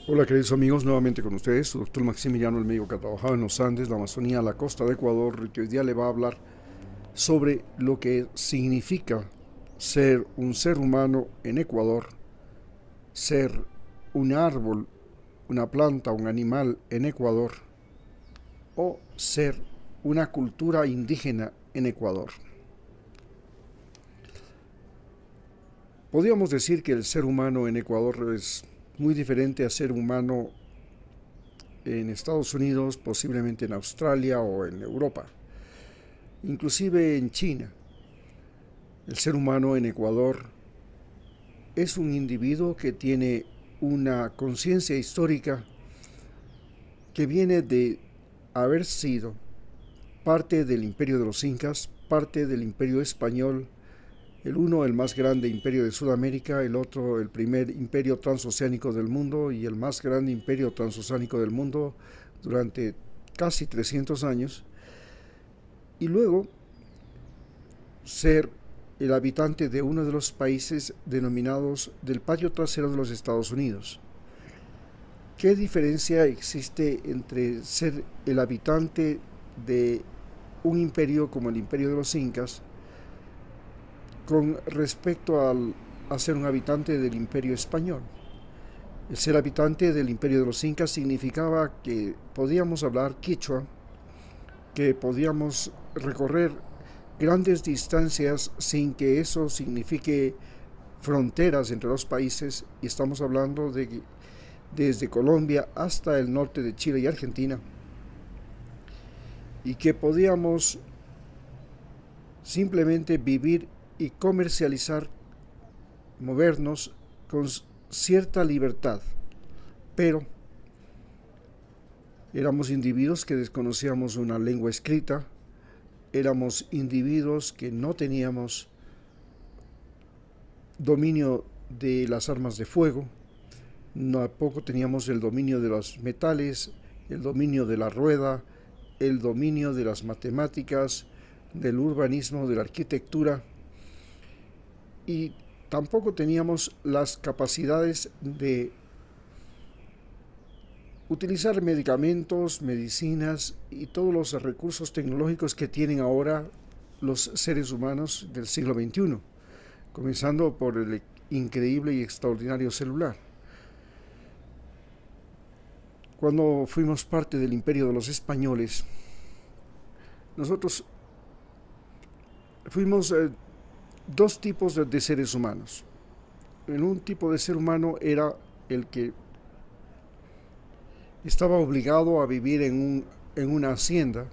Hola queridos amigos, nuevamente con ustedes, su doctor Maximiliano, el médico que ha trabajado en los Andes, la Amazonía, la costa de Ecuador, y que hoy día le va a hablar sobre lo que significa ser un ser humano en Ecuador, ser un árbol, una planta, un animal en Ecuador, o ser una cultura indígena en Ecuador. Podríamos decir que el ser humano en Ecuador es muy diferente a ser humano en Estados Unidos, posiblemente en Australia o en Europa, inclusive en China. El ser humano en Ecuador es un individuo que tiene una conciencia histórica que viene de haber sido parte del imperio de los incas, parte del imperio español, el uno el más grande imperio de Sudamérica, el otro el primer imperio transoceánico del mundo y el más grande imperio transoceánico del mundo durante casi 300 años, y luego ser el habitante de uno de los países denominados del patio trasero de los Estados Unidos. ¿Qué diferencia existe entre ser el habitante de un imperio como el imperio de los incas con respecto a ser un habitante del imperio español? El ser habitante del imperio de los incas significaba que podíamos hablar quichua, que podíamos recorrer grandes distancias sin que eso signifique fronteras entre los países, y estamos hablando de desde Colombia hasta el norte de Chile y Argentina, y que podíamos simplemente vivir y comercializar, movernos con cierta libertad, pero éramos individuos que desconocíamos una lengua escrita, éramos individuos que no teníamos dominio de las armas de fuego, tampoco teníamos el dominio de los metales, el dominio de la rueda, el dominio de las matemáticas, del urbanismo, de la arquitectura, y tampoco teníamos las capacidades de utilizar medicamentos, medicinas y todos los recursos tecnológicos que tienen ahora los seres humanos del siglo XXI, comenzando por el increíble y extraordinario celular. Cuando fuimos parte del imperio de los españoles, nosotros fuimos dos tipos de seres humanos. En un tipo de ser humano era el que estaba obligado a vivir en una hacienda,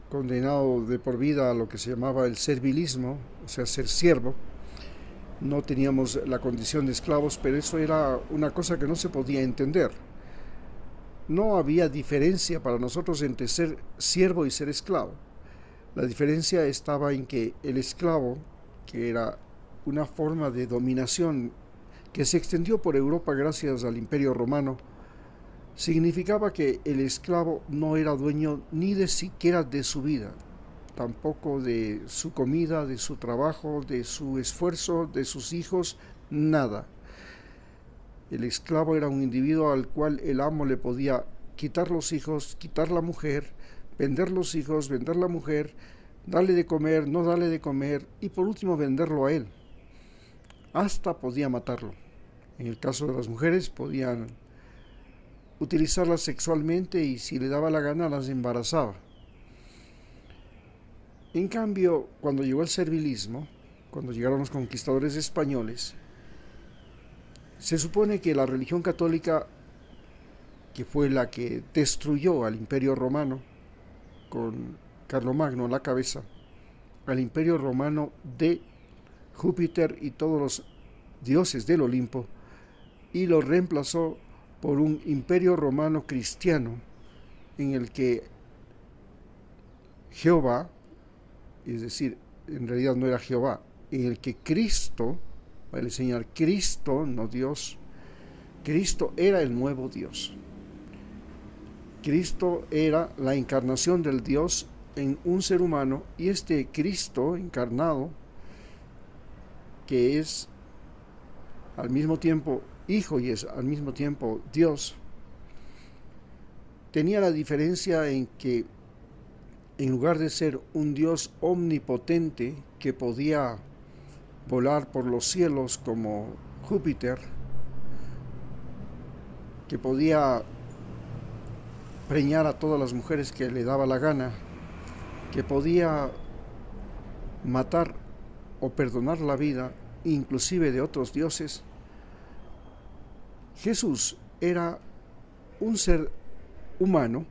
condenado de por vida a lo que se llamaba el servilismo, o sea, ser siervo. No teníamos la condición de esclavos, pero eso era una cosa que no se podía entender. No había diferencia para nosotros entre ser siervo y ser esclavo. La diferencia estaba en que el esclavo, que era una forma de dominación que se extendió por Europa gracias al Imperio Romano, significaba que el esclavo no era dueño ni de siquiera de su vida, tampoco de su comida, de su trabajo, de su esfuerzo, de sus hijos, nada. El esclavo era un individuo al cual el amo le podía quitar los hijos, quitar la mujer, vender los hijos, vender la mujer, darle de comer, no darle de comer, y por último venderlo a él. Hasta podía matarlo. En el caso de las mujeres podían utilizarlas sexualmente y si le daba la gana las embarazaba. En cambio, cuando llegó el servilismo, cuando llegaron los conquistadores españoles, se supone que la religión católica, que fue la que destruyó al Imperio Romano, con Carlomagno a la cabeza, al Imperio Romano de Júpiter y todos los dioses del Olimpo, y lo reemplazó por un Imperio Romano cristiano en el que Jehová, es decir, en realidad no era Jehová, en el que Cristo, para enseñar Cristo, no Dios, Cristo era el nuevo Dios. Cristo era la encarnación del Dios en un ser humano, y este Cristo encarnado, que es al mismo tiempo Hijo y es al mismo tiempo Dios, tenía la diferencia en que en lugar de ser un Dios omnipotente que podía volar por los cielos como Júpiter, que podía preñar a todas las mujeres que le daba la gana, que podía matar o perdonar la vida, inclusive de otros dioses, Jesús era un ser humano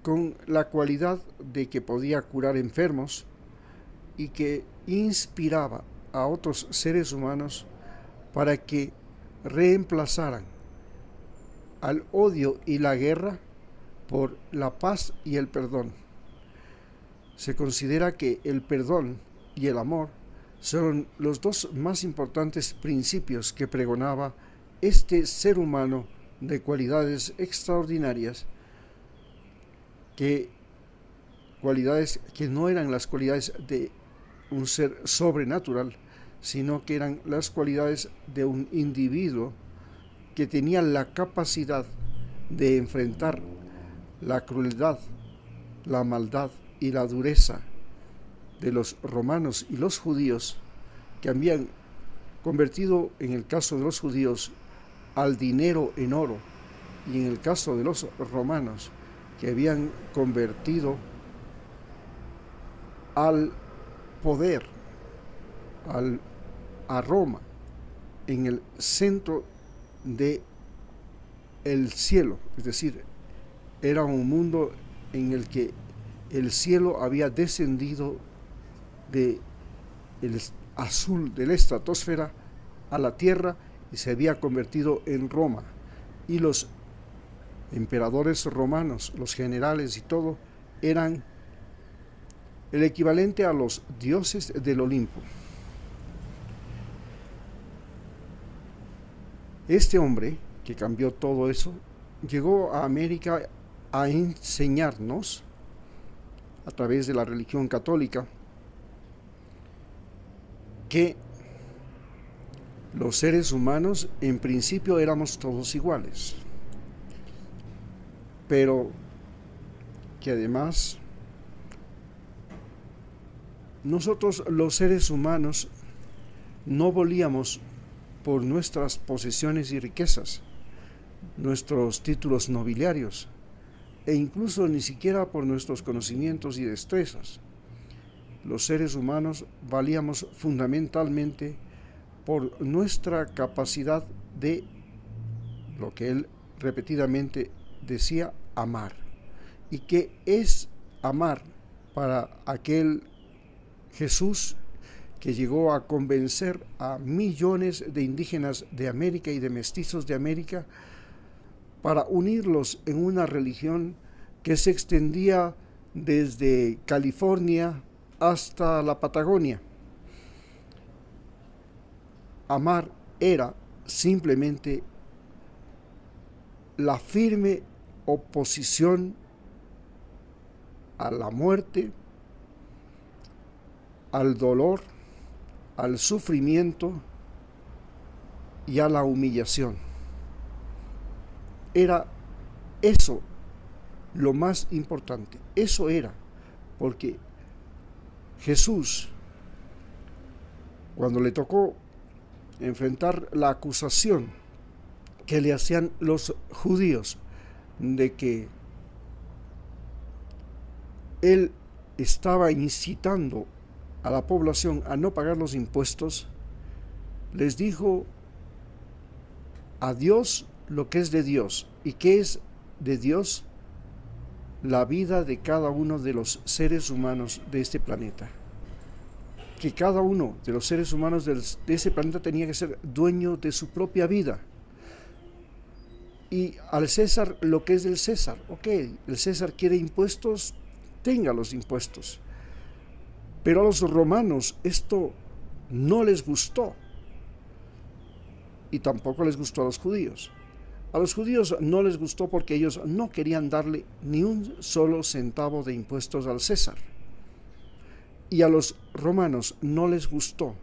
con la cualidad de que podía curar enfermos y que inspiraba a otros seres humanos para que reemplazaran al odio y la guerra por la paz y el perdón. Se considera que el perdón y el amor son los dos más importantes principios que pregonaba este ser humano de cualidades extraordinarias, cualidades que no eran las cualidades de un ser sobrenatural, sino que eran las cualidades de un individuo que tenía la capacidad de enfrentar la crueldad, la maldad y la dureza de los romanos y los judíos, que habían convertido, en el caso de los judíos, al dinero en oro, y en el caso de los romanos, que habían convertido al poder, a Roma, en el centro de el cielo, es decir, era un mundo en el que el cielo había descendido de el azul de la estratosfera a la tierra y se había convertido en Roma, y los emperadores romanos, los generales y todo, eran el equivalente a los dioses del Olimpo. Este hombre que cambió todo eso llegó a América a enseñarnos, a través de la religión católica, que los seres humanos en principio éramos todos iguales, pero que además nosotros los seres humanos no volíamos por nuestras posesiones y riquezas, nuestros títulos nobiliarios, e incluso ni siquiera por nuestros conocimientos y destrezas. Los seres humanos valíamos fundamentalmente por nuestra capacidad de, lo que él repetidamente decía, amar. ¿Y qué es amar para aquel Jesús que llegó a convencer a millones de indígenas de América y de mestizos de América para unirlos en una religión que se extendía desde California hasta la Patagonia? Amar era simplemente la firme oposición a la muerte, al dolor, al sufrimiento y a la humillación. Era eso lo más importante. Eso era, porque Jesús, cuando le tocó enfrentar la acusación que le hacían los judíos de que él estaba incitando a la población a no pagar los impuestos, les dijo a Dios lo que es de Dios. ¿Y qué es de Dios? La vida de cada uno de los seres humanos de este planeta. Que cada uno de los seres humanos de ese planeta tenía que ser dueño de su propia vida. Y al César lo que es del César. Ok, el César quiere impuestos, tenga los impuestos. Pero a los romanos esto no les gustó. Y tampoco les gustó a los judíos. A los judíos no les gustó porque ellos no querían darle ni un solo centavo de impuestos al César. Y a los romanos no les gustó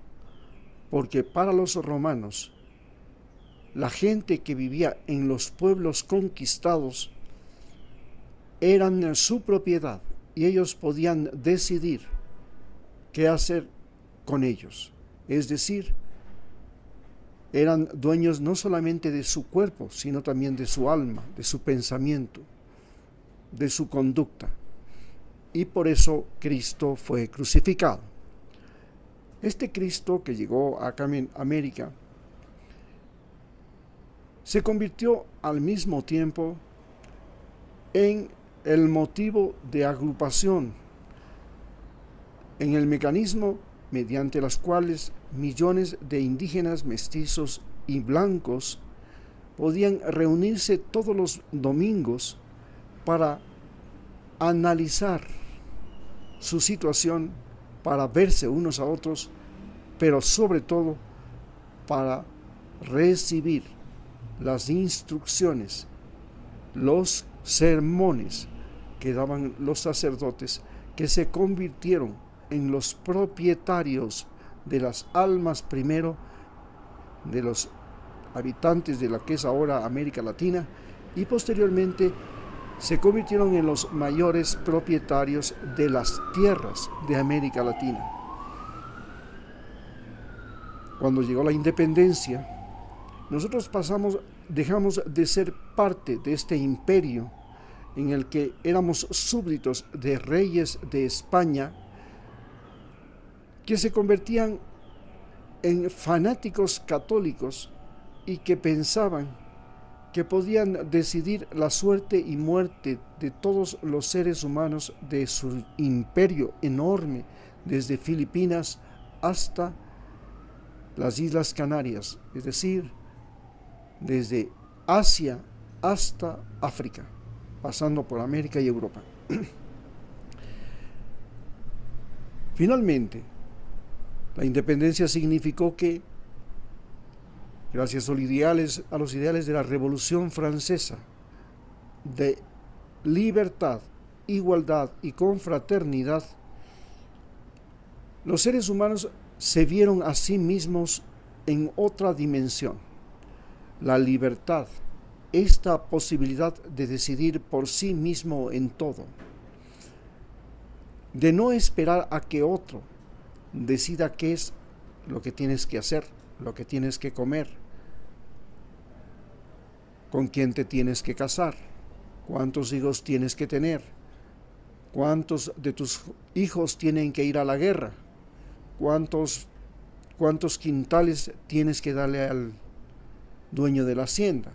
porque para los romanos la gente que vivía en los pueblos conquistados eran su propiedad y ellos podían decidir qué hacer con ellos. Es decir, eran dueños no solamente de su cuerpo, sino también de su alma, de su pensamiento, de su conducta. Y por eso Cristo fue crucificado. Este Cristo que llegó acá en América se convirtió al mismo tiempo en el motivo de agrupación, en el mecanismo mediante las cuales millones de indígenas, mestizos y blancos podían reunirse todos los domingos para analizar su situación, para verse unos a otros, pero sobre todo para recibir las instrucciones, los sermones que daban los sacerdotes, que se convirtieron en los propietarios de las almas primero de los habitantes de la que es ahora América Latina, y posteriormente se convirtieron en los mayores propietarios de las tierras de América Latina. Cuando llegó la independencia, nosotros dejamos de ser parte de este imperio en el que éramos súbditos de reyes de España que se convertían en fanáticos católicos y que pensaban que podían decidir la suerte y muerte de todos los seres humanos de su imperio enorme, desde Filipinas hasta las Islas Canarias, es decir, desde Asia hasta África, pasando por América y Europa. Finalmente, la independencia significó que, gracias a los ideales de la Revolución Francesa, de libertad, igualdad y confraternidad, los seres humanos se vieron a sí mismos en otra dimensión. La libertad, esta posibilidad de decidir por sí mismo en todo, de no esperar a que otro decida qué es lo que tienes que hacer, lo que tienes que comer, con quién te tienes que casar, cuántos hijos tienes que tener, cuántos de tus hijos tienen que ir a la guerra, cuántos quintales tienes que darle al dueño de la hacienda,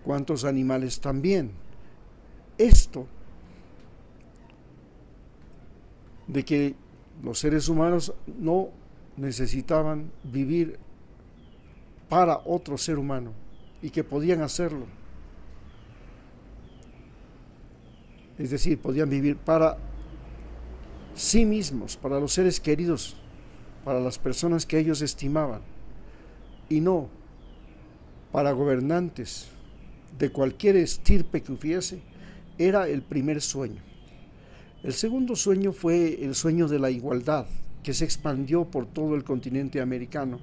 cuántos animales también. Esto de que los seres humanos no necesitaban vivir para otro ser humano y que podían hacerlo. Es decir, podían vivir para sí mismos, para los seres queridos, para las personas que ellos estimaban, y no para gobernantes de cualquier estirpe que hubiese. Era el primer sueño. El segundo sueño fue el sueño de la igualdad, que se expandió por todo el continente americano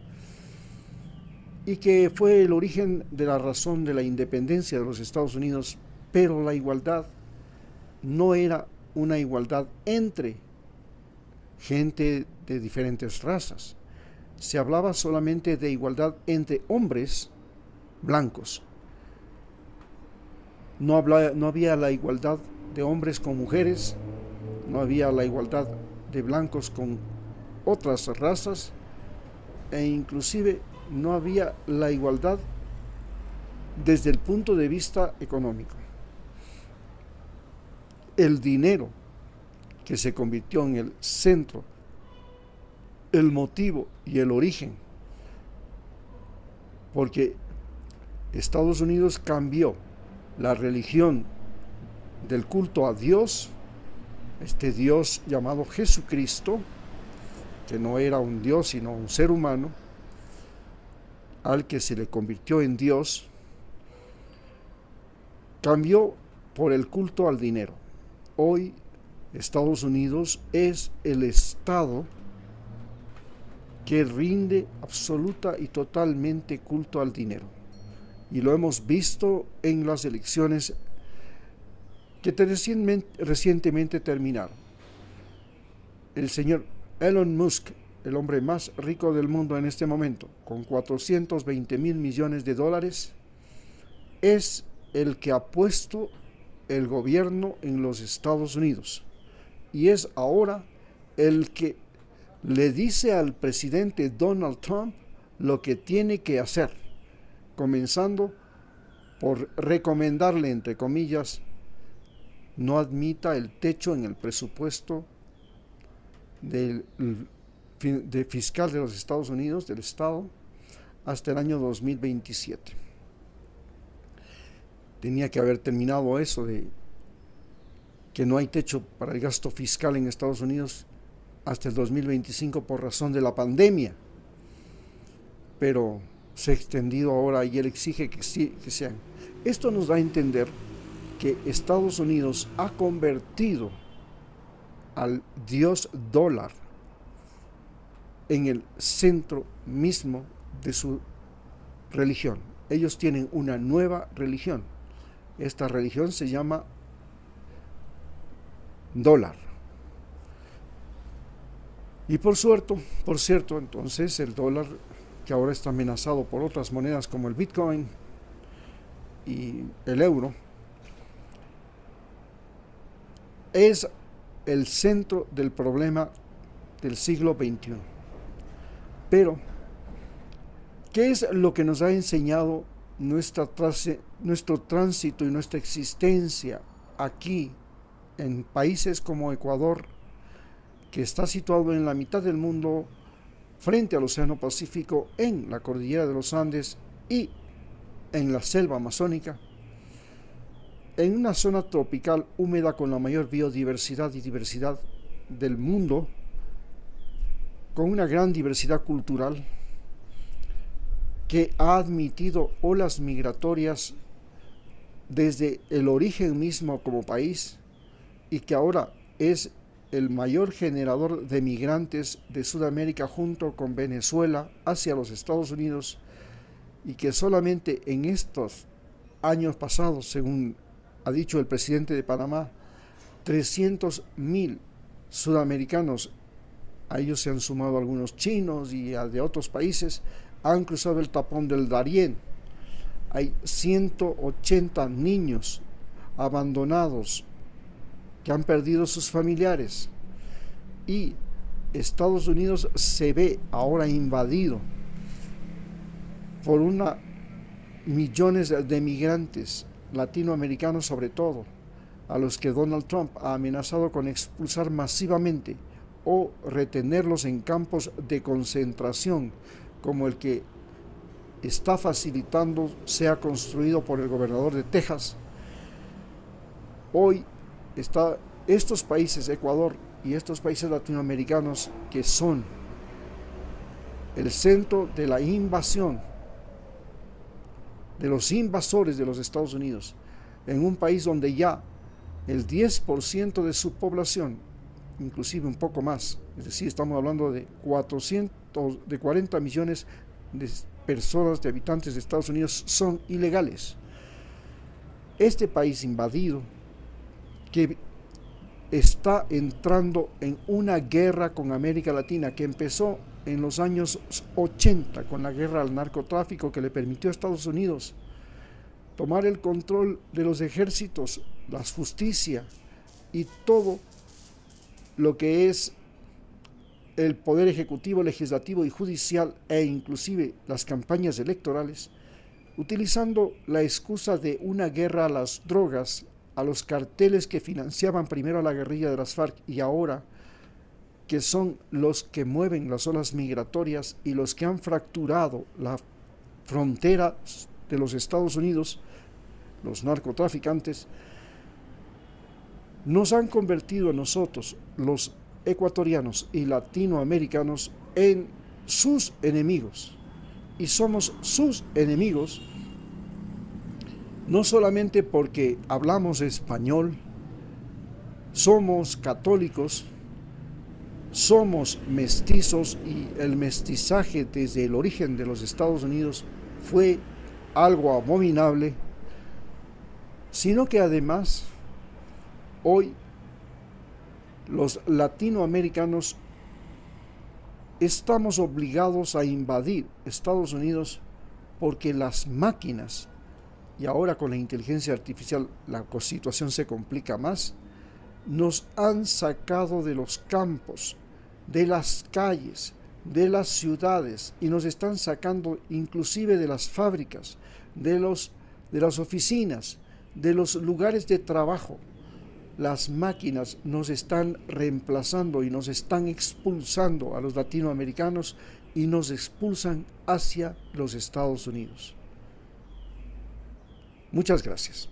y que fue el origen de la razón de la independencia de los Estados Unidos. Pero la igualdad no era una igualdad entre gente de diferentes razas. Se hablaba solamente de igualdad entre hombres blancos. No había la igualdad de hombres con mujeres, no había la igualdad de blancos con otras razas, e inclusive no había la igualdad desde el punto de vista económico. El dinero, que se convirtió en el centro, el motivo y el origen, porque Estados Unidos cambió la religión del culto a Dios, este Dios llamado Jesucristo, que no era un Dios sino un ser humano, al que se le convirtió en Dios, cambió por el culto al dinero. Hoy Estados Unidos es el estado que rinde absoluta y totalmente culto al dinero. y lo hemos visto en las elecciones que recientemente terminaron. El señor Elon Musk, el hombre más rico del mundo en este momento, con 420 millones de dólares, es el que ha puesto el gobierno en los Estados Unidos y es ahora el que le dice al presidente Donald Trump lo que tiene que hacer, comenzando por recomendarle, entre comillas, no admita el techo en el presupuesto del fiscal de los Estados Unidos, del Estado, hasta el año 2027. Tenía que haber terminado eso de que no hay techo para el gasto fiscal en Estados Unidos hasta el 2025 por razón de la pandemia, pero se ha extendido ahora y él exige que sean. Esto nos da a entender que Estados Unidos ha convertido al dios dólar en el centro mismo de su religión. Ellos tienen una nueva religión. Esta religión se llama dólar. Y por cierto, entonces el dólar, que ahora está amenazado por otras monedas como el Bitcoin y el euro, es el centro del problema del siglo XXI. Pero, ¿qué es lo que nos ha enseñado nuestro tránsito y nuestra existencia aquí en países como Ecuador, que está situado en la mitad del mundo, frente al Océano Pacífico, en la cordillera de los Andes y en la selva amazónica, en una zona tropical húmeda con la mayor biodiversidad y diversidad del mundo, con una gran diversidad cultural, que ha admitido olas migratorias desde el origen mismo como país y que ahora es el mayor generador de migrantes de Sudamérica junto con Venezuela hacia los Estados Unidos, y que solamente en estos años pasados, según ha dicho el presidente de Panamá, 300,000 sudamericanos, a ellos se han sumado algunos chinos y de otros países, han cruzado el tapón del Darién. Hay 180 niños abandonados que han perdido sus familiares, y Estados Unidos se ve ahora invadido por millones de migrantes latinoamericanos, sobre todo, a los que Donald Trump ha amenazado con expulsar masivamente o retenerlos en campos de concentración, como el que está facilitando sea construido por el gobernador de Texas. Hoy estos países, Ecuador y estos países latinoamericanos, que son el centro de la invasión de los invasores de los Estados Unidos, en un país donde ya el 10% de su población, inclusive un poco más, es decir, estamos hablando de 40 millones de personas, de habitantes de Estados Unidos, son ilegales. Este país invadido, que está entrando en una guerra con América Latina, que empezó en los años 80 con la guerra al narcotráfico, que le permitió a Estados Unidos tomar el control de los ejércitos, la justicia y todo lo que es el poder ejecutivo, legislativo y judicial, e inclusive las campañas electorales, utilizando la excusa de una guerra a las drogas, a los carteles que financiaban primero a la guerrilla de las FARC y ahora que son los que mueven las olas migratorias y los que han fracturado la frontera de los Estados Unidos, los narcotraficantes, nos han convertido a nosotros, los ecuatorianos y latinoamericanos, en sus enemigos. Y somos sus enemigos no solamente porque hablamos español, somos católicos, somos mestizos, y el mestizaje desde el origen de los Estados Unidos fue algo abominable, sino que además hoy los latinoamericanos estamos obligados a invadir Estados Unidos porque las máquinas, y ahora con la inteligencia artificial la situación se complica más, nos han sacado de los campos, de las calles, de las ciudades, y nos están sacando inclusive de las fábricas, de las oficinas, de los lugares de trabajo. Las máquinas nos están reemplazando y nos están expulsando a los latinoamericanos y nos expulsan hacia los Estados Unidos. Muchas gracias.